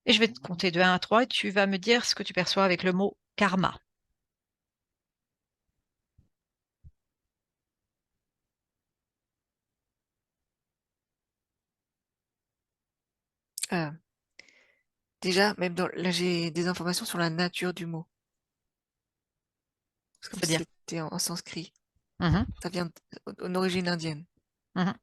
Et je vais te compter de 1 à 3 et tu vas me dire ce que tu perçois avec le mot karma. Euh, Déjà, même là, j'ai des informations sur la nature du mot. C'est comme si C'est-à-dire? c'était en sanskrit. Mhm, Ça vient d'une origine indienne. mhm.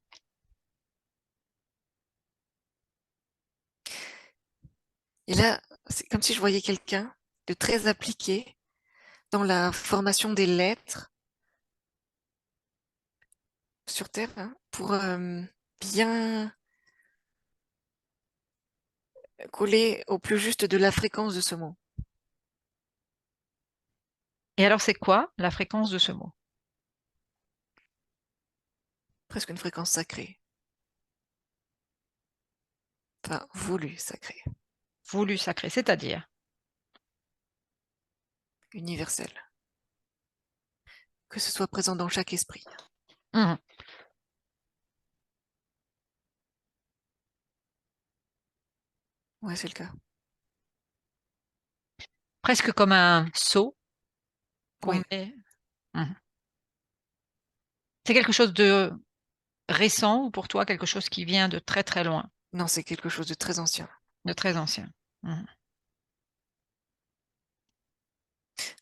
Et là, c'est comme si je voyais quelqu'un de très appliqué dans la formation des lettres sur Terre, hein, pour bien coller au plus juste de la fréquence de ce mot. Et alors, c'est quoi la fréquence de ce mot? Presque une fréquence sacrée. Enfin, voulu sacrée, Voulu sacré, c'est-à-dire? universelle. Que ce soit présent dans chaque esprit. Mhm. Ouais, c'est le cas. Presque comme un seau qu'on Oui. met. Mhm. C'est quelque chose de récent ou pour toi quelque chose qui vient de très très loin, Non, c'est quelque chose de très ancien. de très ancien? Mhm.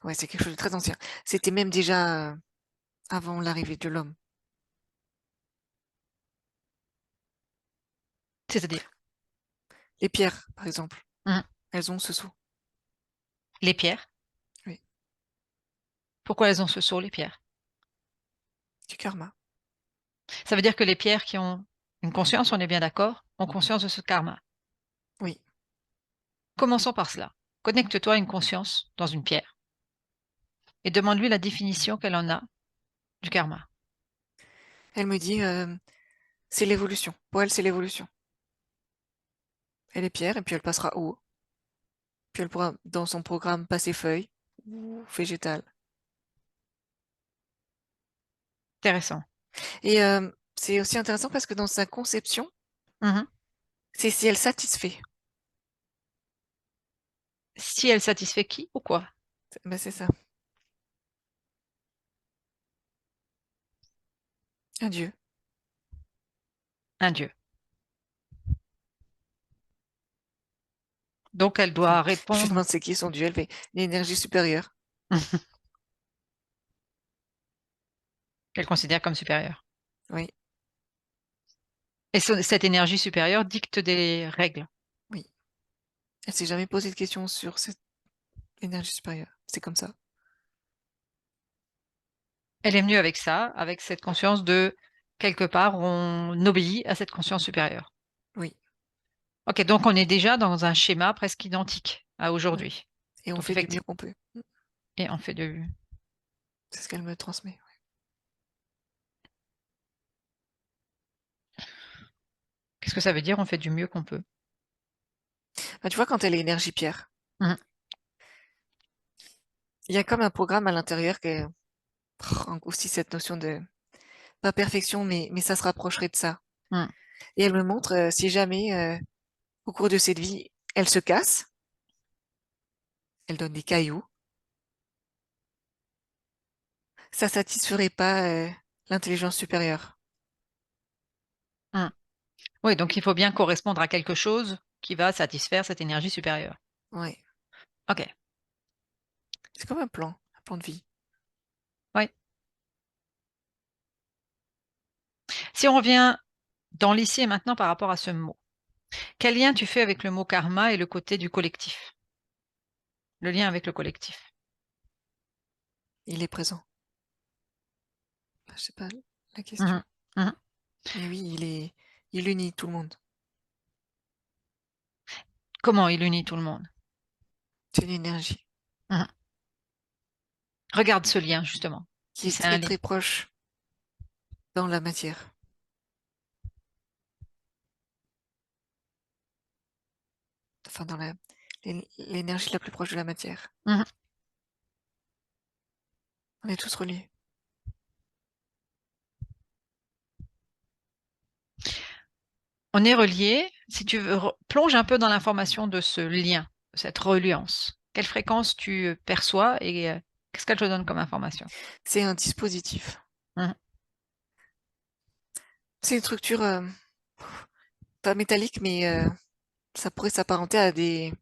Ouais, c'est quelque chose de très ancien. C'était même déjà avant l'arrivée de l'homme. C'est-à-dire? Les pierres, par exemple, Mhm. elles ont ce sceau. Les pierres. Oui, Pourquoi elles ont ce sceau, les pierres? du karma. Ça veut dire que les pierres qui ont une conscience, on est bien d'accord, ont conscience de ce karma. Oui. Commençons par cela. Connecte-toi à une conscience dans une pierre et demande-lui la définition qu'elle en a du karma. Elle me dit, c'est l'évolution. Pour elle, c'est l'évolution. Elle est pierre et puis elle passera haut. Puis elle pourra, dans son programme, passer feuille ou végétale. Intéressant. Et c'est aussi intéressant parce que dans sa conception, Mhm. c'est si elle satisfait. Si elle satisfait qui ou quoi? Ben, c'est ça. Un dieu. Un dieu. Donc elle Je, doit je lui répondre. demande c'est qui son dieu. Elle fait l'énergie supérieure. Qu'elle considère comme supérieure. Oui, Et cette énergie supérieure dicte des règles. oui. Elle s'est jamais posé de questions sur cette énergie supérieure. C'est comme ça. Elle est venue avec ça, avec cette conscience de quelque part on obéit à cette conscience supérieure. Oui. Ok, donc on est déjà dans un schéma presque identique à Ouais. aujourd'hui. Et on Donc fait du mieux effectivement, qu'on peut. et on fait de. C'est ce qu'elle me transmet. Qu'est-ce que ça veut dire? On fait du mieux qu'on peut. Bah, tu vois, quand elle est énergie pierre, Mhm, il y a comme un programme à l'intérieur qui est aussi cette notion de, pas perfection, mais ça se rapprocherait de ça. mhm. Et elle me montre si jamais, au cours de cette vie, elle se casse, elle donne des cailloux, ça satisferait pas l'intelligence supérieure. Mhm. Oui, donc il faut bien correspondre à quelque chose qui va satisfaire cette énergie supérieure. Ouais. Ok, C'est comme un plan de vie. oui. Si on revient dans l'ici et maintenant par rapport à ce mot, quel lien tu fais avec le mot karma et le côté du collectif? Le lien avec le collectif. Il est présent. Enfin, je sais pas la question. Mhm, mhm. Mais oui, il unit tout le monde. Comment il unit tout le monde? C'est une énergie Mhm. Regarde ce lien, justement, qui si est c'est un très lien. très proche dans la matière. Enfin, dans l'énergie la plus proche de la matière. Mhm. On est tous reliés. On On est reliés. Si tu veux, plonge un peu dans l'information de ce lien, cette reliance. Quelle fréquence tu perçois et qu'est-ce qu'elle te donne comme information? C'est un dispositif. Mmh. C'est une structure pas métallique, mais ça pourrait s'apparenter à des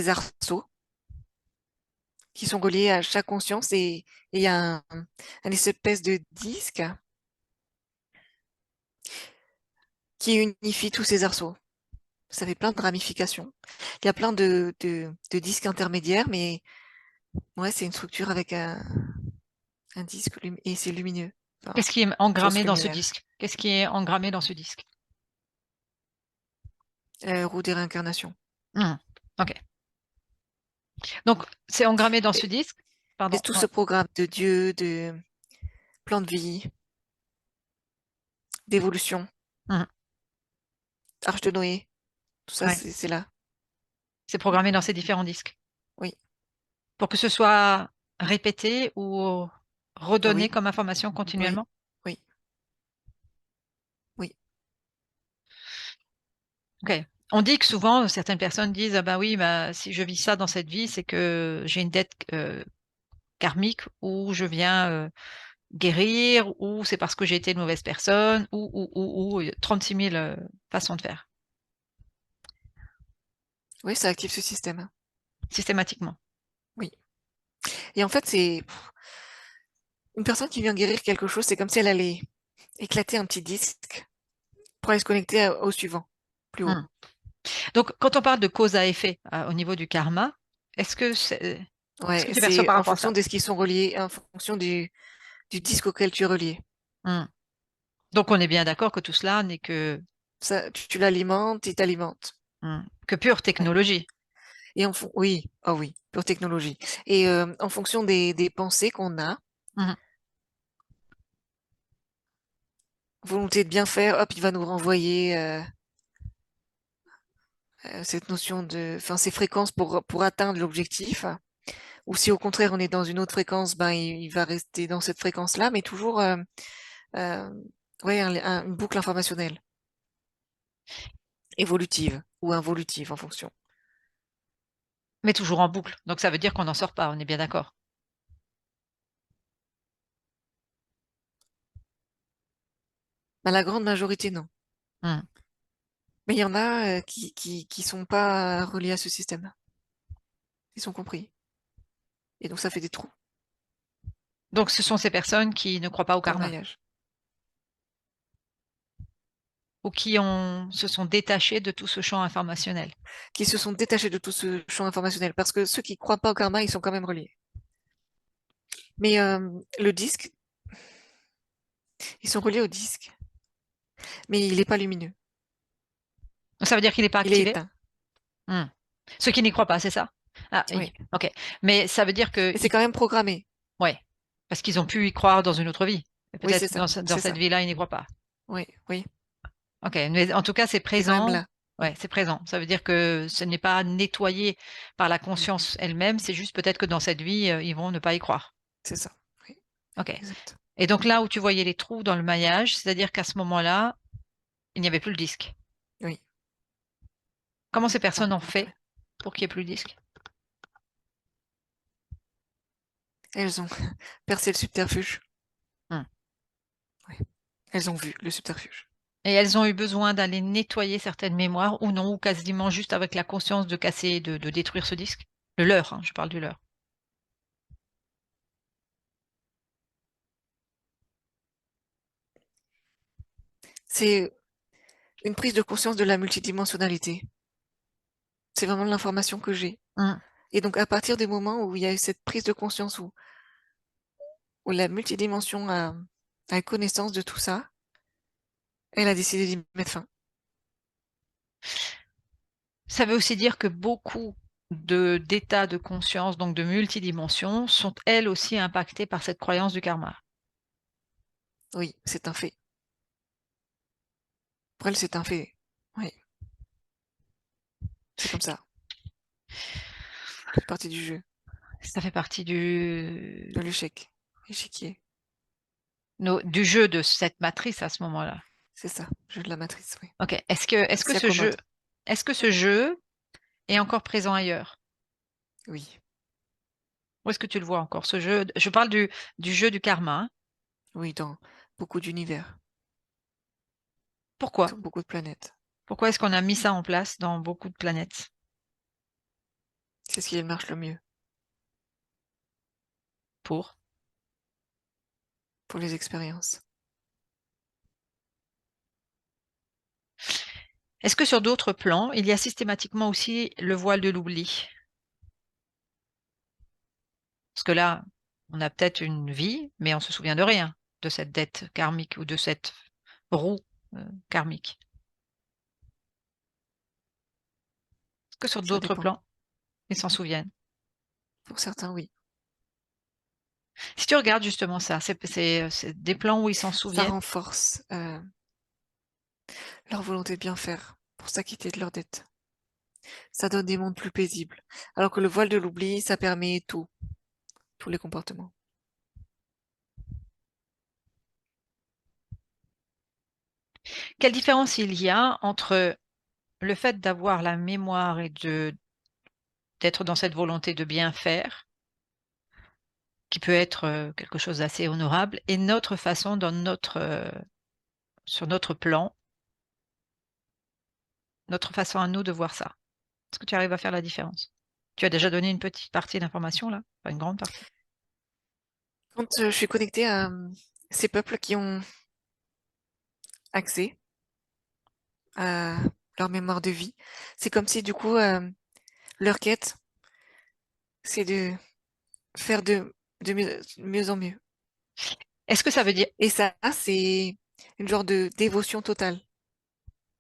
arceaux qui sont reliés à chaque conscience et il y a un espèce de disque qui unifie tous ces arceaux. Ça fait plein de ramifications. Il y a plein de disques intermédiaires, mais ouais, c'est une structure avec un disque et c'est lumineux. Enfin, Qu'est-ce qui est source engrammé dans ce luminaire. disque? Qu'est-ce qui est engrammé dans ce disque? Roue des réincarnations. Mmh. OK. Donc c'est engrammé dans ce Et, disque? et Pardon, tout dans ce programme de Dieu, de plan de vie, d'évolution, mmh. Arche de Noé, tout ça, Ouais. c'est là. C'est programmé dans ces différents disques? Oui, Pour que ce soit répété ou redonné oui, comme information oui, continuellement? oui, oui, OK. On dit que souvent, certaines personnes disent: «Ah bah oui, bah, si je vis ça dans cette vie, c'est que j'ai une dette, karmique ou je viens, guérir ou c'est parce que j'ai été une mauvaise personne ou» il y a 36 000, façons de faire, oui, ça active ce système. systématiquement. Oui. Et en fait, c'est une personne qui vient guérir quelque chose, c'est comme si elle allait éclater un petit disque pour aller se connecter au suivant, plus haut. Mmh. Donc quand on parle de cause à effet, au niveau du karma, est-ce que Ouais, tu perçois c'est par en rapport à fonction ça? de ce qui sont reliés, en fonction du disque auquel tu es relié. Mmh. Donc on est bien d'accord que tout cela n'est que, Ça, tu l'alimentes, il t'alimente. que pure Ouais. technologie. Et oui, ah oui, pure technologie. Et en fonction des pensées qu'on a, Mmh. volonté de bien faire, hop, il va nous renvoyer cette notion enfin, ces fréquences pour atteindre l'objectif. Ou si au contraire on est dans une autre fréquence, ben il va rester dans cette fréquence-là, mais toujours euh, ouais, une boucle informationnelle, évolutive ou involutive en fonction. Mais toujours en boucle. Donc ça veut dire qu'on n'en sort pas, on est bien d'accord? Ben, la grande majorité, non. Mmh. Mais il y en a qui sont pas reliés à ce système. Ils sont compris. Et donc ça fait des trous Donc ce sont ces personnes qui ne croient pas au dans le karma maillage, ou qui se sont détachés de tout ce champ informationnel. qui se sont détachés de tout ce champ informationnel. Parce que ceux qui croient pas au karma, ils sont quand même reliés. Mais le disque, ils sont reliés au disque, mais il n'est pas lumineux. Donc ça veut dire qu'il n'est pas Il est activé? éteint. Mmh. Ceux qui n'y croient pas, c'est ça? Ah Oui. oui, OK. Mais ça veut dire Mais c'est qu'ils quand même programmé. ouais, parce qu'ils ont pu y croire dans une autre vie. Et Oui, peut-être c'est que ça. dans C'est cette ça. vie-là, ils n'y croient pas. Oui, oui. OK, mais en tout cas, c'est C'est quand même présent. là. Mm, Ouais, c'est présent. Ça veut dire que ce n'est pas nettoyé par la mm. conscience elle-même, c'est juste peut-être que dans cette vie, ils vont ne pas y croire. C'est ça. Oui, OK. exact. Et donc là où tu voyais les trous dans le maillage, c'est-à-dire qu'à ce moment-là, il n'y avait plus le disque. Oui. Comment ces Non, personnes ont il n'y a plus fait rien. pour qu'il y ait plus le disque? Elles ont percé le subterfuge. Mmh. Oui. Elles ont vu le subterfuge. Et elles ont eu besoin d'aller nettoyer certaines mémoires ou non, ou quasiment juste avec la conscience de casser, de détruire ce disque? Le leur, hein, je parle du leur. C'est une prise de conscience de la multidimensionnalité. C'est vraiment l'information que j'ai. Mmh. Et donc, à partir du moment où il y a eu cette prise de conscience, où la multidimension a connaissance de tout ça, elle a décidé d'y mettre fin. Ça veut aussi dire que beaucoup d'états de conscience, donc de multidimensions, sont elles aussi impactées par cette croyance du karma. Oui, c'est un fait. Pour elle, c'est un fait. Oui, c'est comme ça. C'est partie du jeu, Ça fait partie de l'échec. Échiquier. du jeu de cette matrice à ce moment-là. c'est ça, jeu de la matrice, oui. OK. Est-ce que C'est ce jeu accommode, est-ce que ce jeu est encore présent ailleurs? oui, Où est-ce que tu le vois encore ce jeu? Je parle du jeu du karma, hein. oui, dans beaucoup d'univers, Pourquoi? sur beaucoup de planètes. Pourquoi est-ce qu'on a mis ça en place dans beaucoup de planètes? C'est ce qui marche le mieux Pour? pour les expériences. Est-ce que sur d'autres plans, il y a systématiquement aussi le voile de l'oubli? Parce que là, on a peut-être une vie, mais on se souvient de rien de cette dette karmique ou de cette roue, karmique. Est-ce que sur Ça d'autres dépend. plans, ils s'en souviennent? Pour certains, oui. Si tu regardes justement ça, c'est des plans où ils s'en Ça souviennent. renforce, leur volonté de bien faire pour s'acquitter de leurs dettes. Ça donne des mondes plus paisibles. Alors que le voile de l'oubli, ça permet tout, tous les comportements. Quelle différence il y a entre le fait d'avoir la mémoire et d'être dans cette volonté de bien faire, qui peut être, quelque chose d'assez honorable et notre façon dans sur notre plan, notre façon à nous de voir ça? Est-ce que tu arrives à faire la différence? Tu as déjà donné une petite partie d'information là, pas une grande partie. Quand, je suis connectée à, ces peuples qui ont accès à leur mémoire de vie, c'est comme si du coup, leur quête, c'est de faire de mieux en mieux. Est-ce que ça veut dire Et ça, c'est une genre de dévotion totale,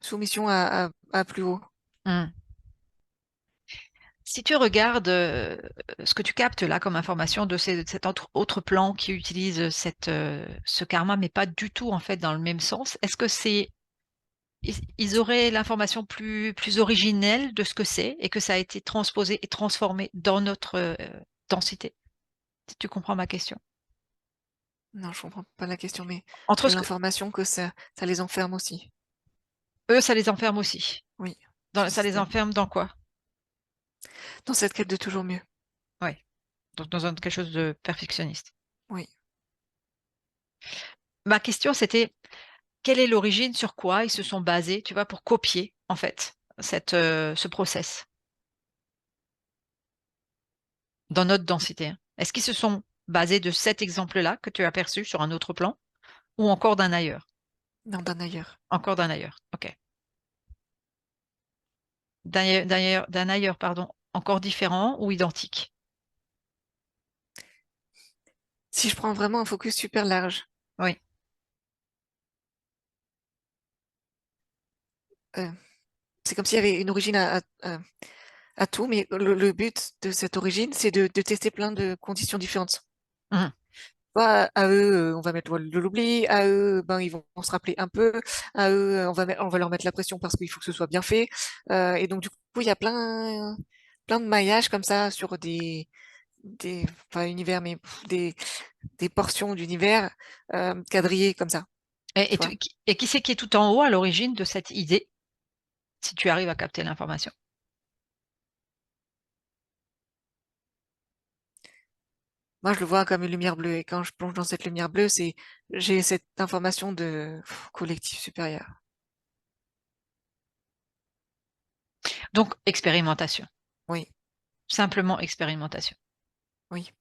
soumission à plus haut. mmh, si tu regardes, ce que tu captes là comme information de cet autre plan qui utilise ce karma, mais pas du tout en fait dans le même sens, est-ce que ils auraient l'information plus originelle de ce que c'est et que ça a été transposé et transformé dans notre, densité? Si tu comprends ma question? Non, je comprends pas la question, mais Entre j'ai ce que l'information que ça les enferme aussi. eux, ça les enferme aussi. Oui, Dans ce ça les système. enferme dans quoi? Dans cette quête de toujours mieux. Ouais, donc dans quelque chose de perfectionniste. Oui. Ma question, c'était: quelle est l'origine? Sur quoi ils se sont basés, tu vois, pour copier, en fait, ce process dans notre densité, hein? Est-ce qu'ils se sont basés de cet exemple-là que tu as perçu sur un autre plan ou encore d'un ailleurs? Non, d'un ailleurs. Encore d'un ailleurs, OK. D'un ailleurs, pardon, encore différent ou identique? Si je prends vraiment un focus super large, Oui. heu, c'est comme s'il y avait une origine à tout, mais le but de cette origine, c'est de tester plein de conditions différentes. Mmh. Bah, à eux, on va mettre le voile de l'oubli, à eux, ben, ils vont se rappeler un peu, à eux, on va leur mettre la pression parce qu'il faut que ce soit bien fait, et donc du coup, il y a plein de maillages comme ça sur des pas univers, mais des portions d'univers, quadrillées comme ça, Et tu et vois? tu qui et qui c'est qui est tout en haut à l'origine de cette idée? Si tu arrives à capter l'information. Moi, je le vois comme une lumière bleue et quand je plonge dans cette lumière bleue, j'ai cette information de collectif supérieur. Donc expérimentation, Oui, simplement expérimentation. oui,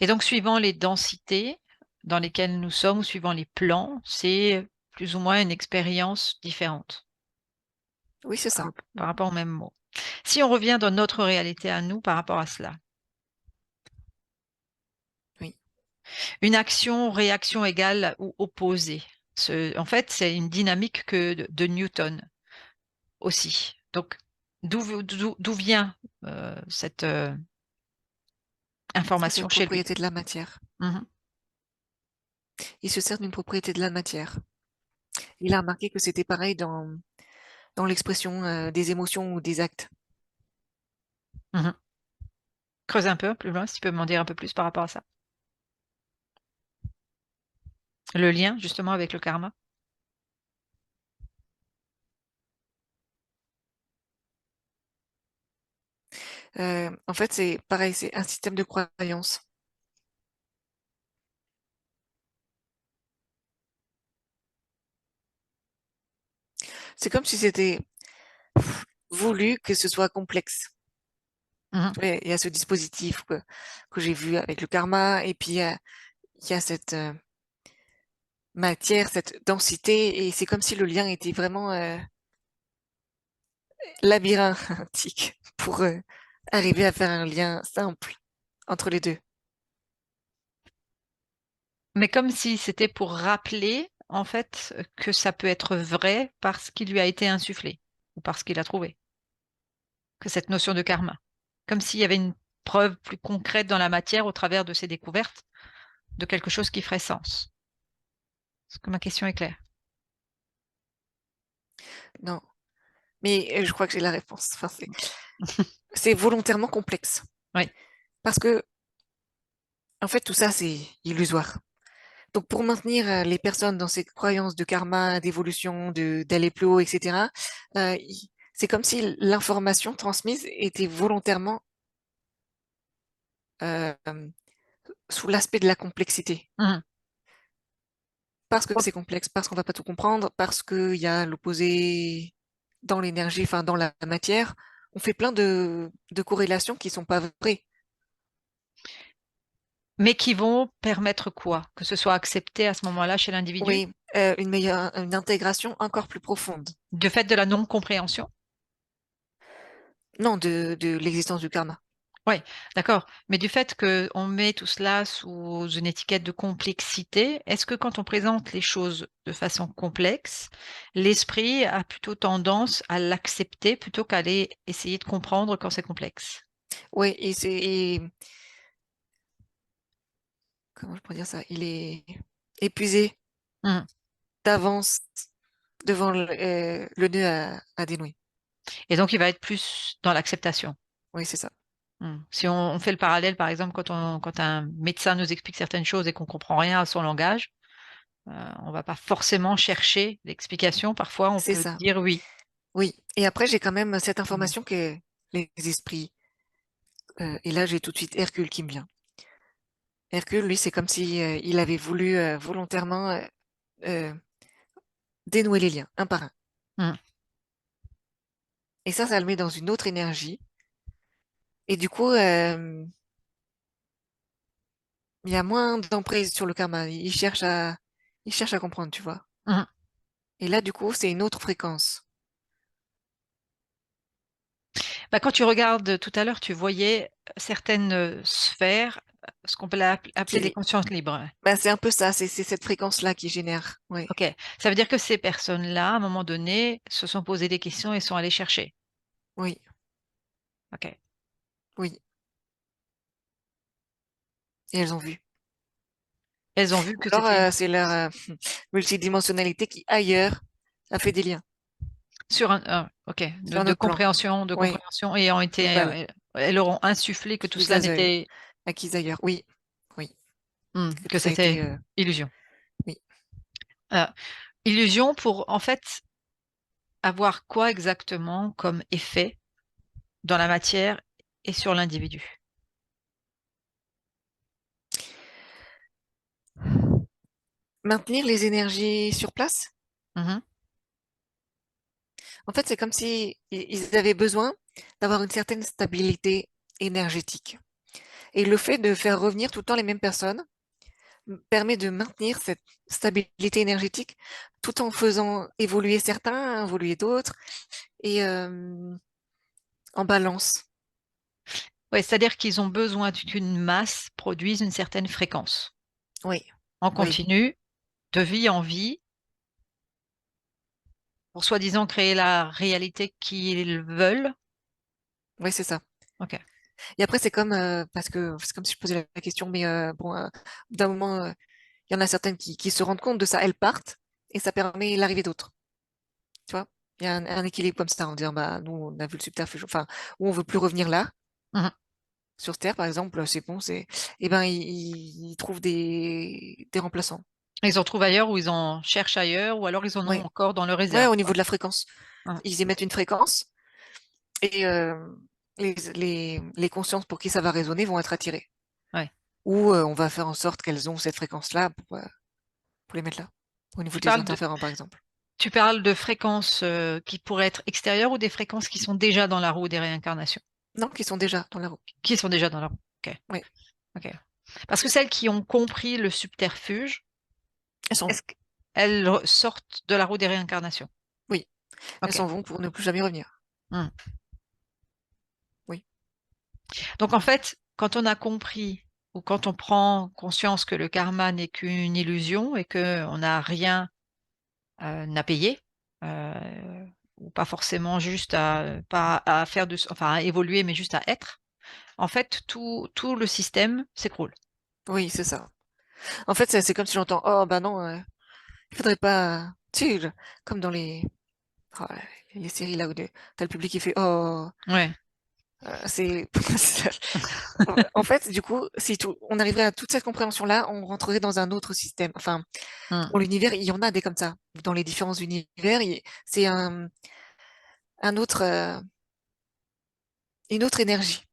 Et donc suivant les densités dans lesquelles nous sommes ou suivant les plans, c'est plus ou moins une expérience différente oui, c'est par ça. rap Mmh. par rapport au même mot. Si on revient dans notre réalité à nous par rapport à cela, Oui, une action-réaction égale ou opposée. En fait, c'est une dynamique que de Newton aussi. Donc d'où vient, cette, c'est information cette chez lui? propriété de la matière. Mmh. Il se sert d'une propriété de la matière. Il a remarqué que c'était pareil dans l'expression, des émotions ou des actes. Mmh. Creuse un peu plus loin, si tu peux m'en dire un peu plus par rapport à ça? Le lien justement avec le karma? En fait, c'est pareil, c'est un système de croyance. C'est comme si c'était voulu que ce soit complexe. Mmh. Ouais, il y a ce dispositif que j'ai vu avec le karma, et puis il y a cette matière, cette densité, et c'est comme si le lien était vraiment labyrinthique pour arriver à faire un lien simple entre les deux. Mais comme si c'était pour rappeler, en fait, que ça peut être vrai parce qu'il lui a été insufflé ou parce qu'il a trouvé, que cette notion de karma. Comme s'il y avait une preuve plus concrète dans la matière au travers de ces découvertes de quelque chose qui ferait sens. Est-ce que ma question est claire? Non, mais je crois que j'ai la réponse. Enfin, c'est volontairement complexe Oui. parce que en fait tout ça c'est illusoire. Donc pour maintenir les personnes dans cette croyance de karma, d'évolution, de d'aller plus haut, etc. C'est comme si l'information transmise était volontairement euh, sous l'aspect de la complexité. Mmh. Parce que c'est complexe, parce qu'on va pas tout comprendre, parce qu'il y a l'opposé dans l'énergie, enfin dans la matière, on fait plein de corrélations qui sont pas vraies. Mais qui vont permettre quoi? Que ce soit accepté à ce moment-là chez l'individu? Oui, une intégration encore plus profonde. Du fait de la non-compréhension? Non, de l'existence du karma. Oui, d'accord. Mais du fait qu'on met tout cela sous une étiquette de complexité, est-ce que quand on présente les choses de façon complexe, l'esprit a plutôt tendance à l'accepter plutôt qu'à aller essayer de comprendre quand c'est complexe? Oui, comment je pourrais dire ça? Il est épuisé Mmh. d'avance devant le nœud à dénouer. Et donc il va être plus dans l'acceptation. Oui, c'est ça. Mmh. Si on fait le parallèle, par exemple, quand un médecin nous explique certaines choses et qu'on comprend rien à son langage, on va pas forcément chercher l'explication. Parfois, on C'est peut ça. dire oui. Oui. Et après, j'ai quand même cette Mmh. information que les esprits, et là, j'ai tout de suite Hercule qui me vient. Hercule, lui, c'est comme si il avait voulu volontairement euh, dénouer les liens, un par un. Mmh. Et ça le met dans une autre énergie. Et du coup, il y a moins d'emprise sur le karma. Il cherche à comprendre, tu vois. Mmh. Et là, du coup, c'est une autre fréquence. Bah, quand tu regardes tout à l'heure, tu voyais certaines, sphères, ce qu'on peut appeler des Qui, consciences libres. bah, c'est un peu ça, c'est cette fréquence-là qui génère. Oui, OK. Ça veut dire que ces personnes-là, à un moment donné, se sont posées des questions et sont allées chercher. oui, OK. oui. Et elles ont vu. Elles ont vu Ou que alors, c'était c'est leur multidimensionnalité qui, ailleurs, a fait des liens sur un OK, sur un de autre plan. compréhension Oui, et ont été, global, elles leur ont insufflé que tout qu'ils cela aient n'était acquis ailleurs. Oui, oui. Que que tout ça a été, c'était illusion. oui. Heu, illusion pour, en fait, avoir quoi exactement comme effet dans la matière et sur l'individu? Maintenir les énergies sur place. Mmh. En fait, c'est comme si ils avaient besoin d'avoir une certaine stabilité énergétique. Et le fait de faire revenir tout le temps les mêmes personnes permet de maintenir cette stabilité énergétique tout en faisant évoluer certains, évoluer d'autres, et en balance. Ouais, c'est-à-dire qu'ils ont besoin qu'une masse produise une certaine fréquence, Oui, en oui, continu, de vie en vie, pour soi-disant créer la réalité qu'ils veulent. oui, c'est ça. OK. Et après, c'est comme, parce que c'est comme si je posais la question, mais bon, d'un moment, il y en a certaines qui se rendent compte de ça, elles partent, et ça permet l'arrivée d'autres. Tu vois? Il y a un équilibre comme ça, en disant, bah, nous, on a vu le subterfuge, enfin, où on veut plus revenir là, Mmh. sur Terre, par exemple, c'est bon, et ben, ils trouvent des remplaçants. Ils en trouvent ailleurs ou ils en cherchent ailleurs ou alors ils en ont Ouais. encore dans leur Ouais, réserve, au niveau quoi. de la fréquence. Hein, Ils émettent une fréquence et les consciences pour qui ça va résonner vont être attirées. ouais. Ou on va faire en sorte qu'elles ont cette fréquence-là pour les mettre là. Au niveau Tu des parles interférents, par exemple. tu parles de fréquences qui pourraient être extérieures ou des fréquences qui sont déjà dans la roue des réincarnations? Non, qui sont déjà dans la roue. Qui sont déjà dans la roue. Ok, Oui, ok. Parce que celles qui ont compris le subterfuge, elles s'en vont. est-ce qu'elles sortent de la roue des réincarnations? Oui, elles Ok. s'en vont pour ne plus jamais revenir. Hmm. Oui, Donc en fait, quand on a compris ou quand on prend conscience que le karma n'est qu'une illusion et que on n'a rien à payer, ou pas forcément juste pas à faire enfin à évoluer, mais juste à être, en fait, tout le système s'écroule. oui, c'est ça. En fait, c'est comme si j'entends, oh, bah non, il faudrait pas, tu sais, comme dans oh, les séries là où t'as le public qui fait, oh, Ouais. c'est, en fait, du coup, si on arriverait à toute cette compréhension-là, on rentrerait dans un autre système. Enfin, Hmm, dans l'univers, il y en a des comme ça. Dans les différents univers, c'est un autre, une autre énergie.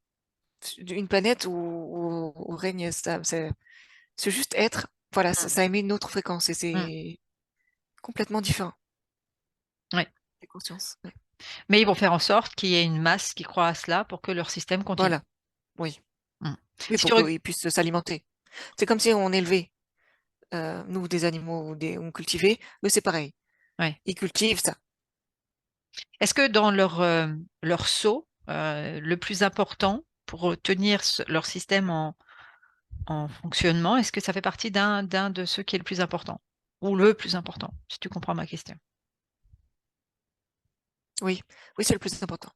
Une planète où règne ça, c'est juste être. Voilà, hmm, ça émet une autre fréquence et hmm. c'est complètement différent Ouais. des consciences. Ouais. Mais ils vont faire en sorte qu'il y ait une masse qui croit à cela pour que leur système continue. Voilà, oui. Hmm. Oui, Si pour tu reg- qu'ils puissent s'alimenter. C'est comme si on élevait, nous, des animaux ou on cultivait, mais c'est pareil. ouais. Ils cultivent ça. Est-ce que dans leur sceau, le plus important pour tenir leur système en fonctionnement, est-ce que ça fait partie d'un de ceux qui est le plus important? Ou le plus important, si tu comprends ma question. Oui, oui, c'est le plus important.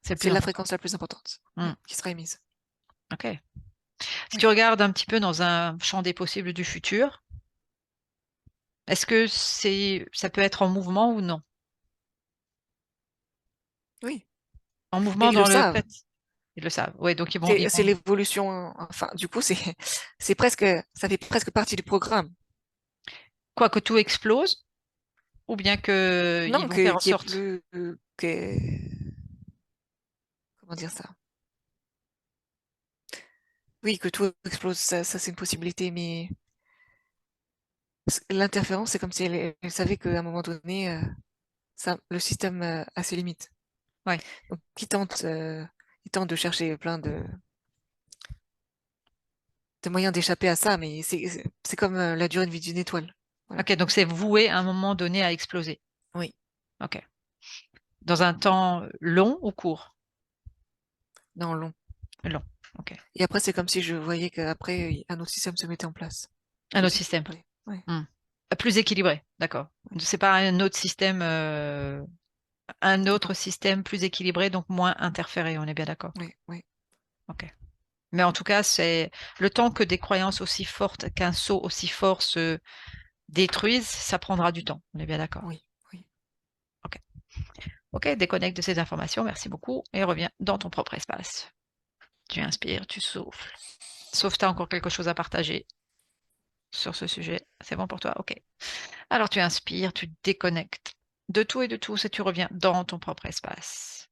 C'est le C'est plus la important. fréquence la plus importante, Hmm, qui sera émise. ok. Si tu Oui, regardes un petit peu dans un champ des possibles du futur, est-ce que ça peut être en mouvement ou non? oui. En Mais mouvement ils le dans le savent. fait, ils le savent. Ouais, donc C'est l'évolution. Enfin, du coup, c'est presque, ça fait presque partie du programme. quoi que tout explose, ou bien que ils Non, vont faire en qui est sorte. plus, comment dire ça? Oui, que tout explose, ça c'est une possibilité, mais l'interférence, c'est comme si elle savait qu'à un moment donné, le système a ses limites. Ouais. Donc, il tente de chercher plein de moyens d'échapper à ça, mais c'est comme la durée de vie d'une étoile. Voilà. Ok, donc c'est voué à un moment donné à exploser. Oui, Ok. Dans un temps long ou court? dans le long. Long. Ok. Et après, c'est comme si je voyais qu'après, un autre système se mettait en place. Un Tout autre système. s'équilibrait. Ouais, Hmm. Plus équilibré, d'accord. ouais, C'est pas un autre système plus équilibré, donc moins interféré, on est bien d'accord. ouais, ouais, Ok. Mais en tout cas, c'est le temps que des croyances aussi fortes, qu'un sceau aussi fort se détruise, ça prendra du temps. On est bien d'accord. oui, oui. Ok. Ok, déconnecte de ces informations, merci beaucoup, et reviens dans ton propre espace. Tu inspires, tu souffles. Sauf tu as encore quelque chose à partager sur ce sujet. C'est bon pour toi? Ok. Alors tu inspires, tu déconnectes de tout et de tous et tu reviens dans ton propre espace.